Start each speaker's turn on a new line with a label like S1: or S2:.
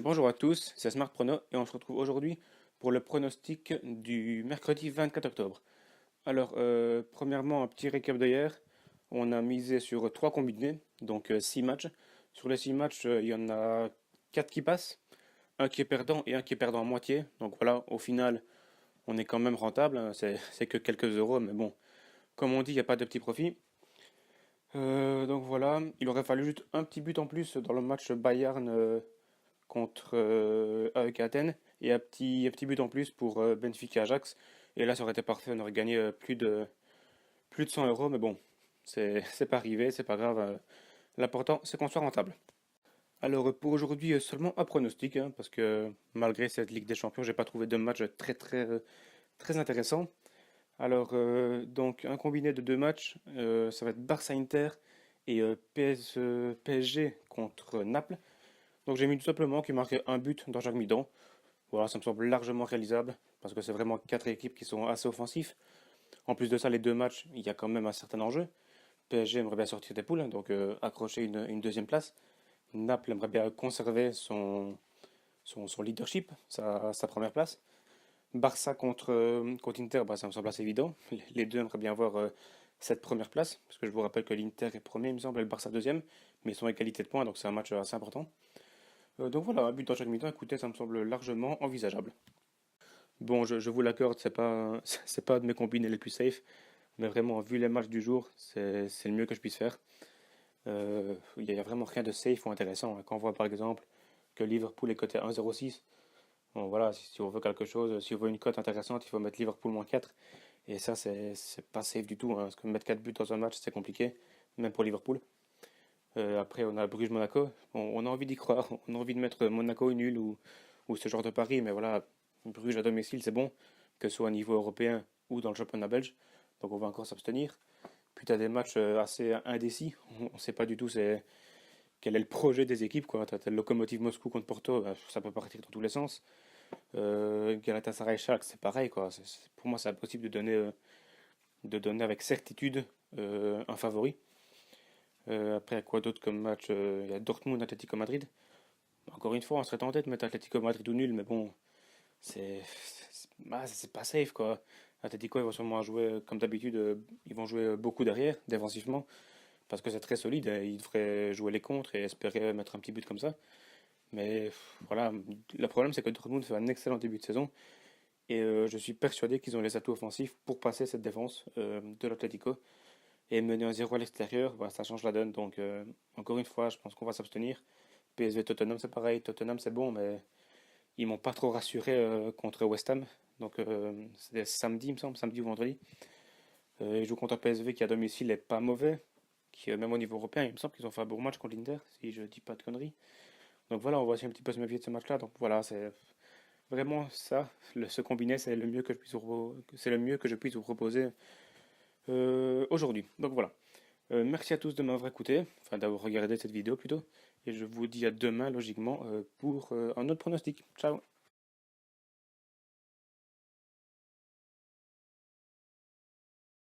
S1: Bonjour à tous, c'est Smart Prono et on se retrouve aujourd'hui pour le pronostic du mercredi 24 octobre. Alors, premièrement, un petit récap d'hier. On a misé sur 3 combinés, donc 6 matchs. Sur les 6 matchs, il y en a 4 qui passent, un qui est perdant et un qui est perdant à moitié. Donc voilà, au final, on est quand même rentable, hein. C'est que quelques euros, mais bon, comme on dit, il n'y a pas de petit profit. Donc voilà, il aurait fallu juste un petit but en plus dans le match Bayern contre avec Athènes et un petit but en plus pour Benfica Ajax. Et là, ça aurait été parfait, on aurait gagné plus de 100 euros, mais bon, c'est pas arrivé, c'est pas grave. L'important, c'est qu'on soit rentable. Alors pour aujourd'hui, seulement un pronostic, hein, parce que malgré cette Ligue des Champions, j'ai pas trouvé de match très intéressant. Alors donc un combiné de deux matchs, ça va être Barça-Inter et PSG contre Naples. Donc j'ai mis tout simplement qui marquait un but dans chaque mi-temps. Voilà, ça me semble largement réalisable parce que c'est vraiment quatre équipes qui sont assez offensives. En plus de ça, les deux matchs, il y a quand même un certain enjeu. PSG aimerait bien sortir des poules, hein, donc accrocher une deuxième place. Naples aimerait bien conserver son leadership, sa première place. Barça contre Inter, bah, ça me semble assez évident. Les deux aimeraient bien avoir cette première place, parce que je vous rappelle que l'Inter est premier, il me semble, et le Barça deuxième, mais ils sont à égalité de points, donc c'est un match assez important. Donc voilà, un but dans chaque mi-temps, écoutez, ça me semble largement envisageable. Bon, je vous l'accorde, c'est pas de mes combinés les plus safe, mais vraiment, vu les matchs du jour, c'est le mieux que je puisse faire. Il n'y a vraiment rien de safe ou intéressant, hein. Quand on voit par exemple que Liverpool est coté à 1,06, bon voilà, si on veut quelque chose, si on veut une cote intéressante, il faut mettre Liverpool -4. Et ça, c'est pas safe du tout, hein, parce que mettre 4 buts dans un match, c'est compliqué, même pour Liverpool. Après, on a Bruges-Monaco. On a envie d'y croire. On a envie de mettre Monaco nul ou ce genre de pari. Mais voilà, Bruges à domicile, c'est bon, que ce soit au niveau européen ou dans le championnat belge. Donc on va encore s'abstenir. Puis tu as des matchs assez indécis. On ne sait pas du tout quel est le projet des équipes. Tu as le Lokomotiv Moscou contre Porto, bah, ça peut partir dans tous les sens. Galatasaray-Schalke, c'est pareil, quoi. Pour moi, c'est impossible de donner avec certitude un favori. Après, quoi d'autre comme match? Il y a Dortmund, Atlético Madrid. Encore une fois, on serait tenté de mettre Atlético Madrid ou nul, mais bon, c'est pas safe quoi. Atlético, ils vont sûrement jouer, comme d'habitude, ils vont jouer beaucoup derrière, défensivement, parce que c'est très solide, hein. Ils devraient jouer les contres et espérer mettre un petit but comme ça. Mais voilà, le problème c'est que Dortmund fait un excellent début de saison et je suis persuadé qu'ils ont les atouts offensifs pour passer cette défense de l'Atlético. Et mener un 0 à l'extérieur, bah, ça change la donne. Donc, encore une fois, je pense qu'on va s'abstenir. PSV Tottenham, c'est pareil. Tottenham, c'est bon, mais ils m'ont pas trop rassuré contre West Ham. Donc, c'était samedi, il me semble, samedi ou vendredi. Ils jouent contre un PSV qui, à domicile, est pas mauvais. Qui, même au niveau européen, il me semble qu'ils ont fait un bon match contre l'Inter, si je dis pas de conneries. Donc voilà, on va aussi un petit peu se méfier de ce match-là. Donc voilà, c'est vraiment ça. Ce combiné, c'est le mieux que je puisse vous proposer aujourd'hui. Donc voilà. Merci à tous de m'avoir écouté, enfin d'avoir regardé cette vidéo plutôt, et je vous dis à demain logiquement pour un autre pronostic. Ciao!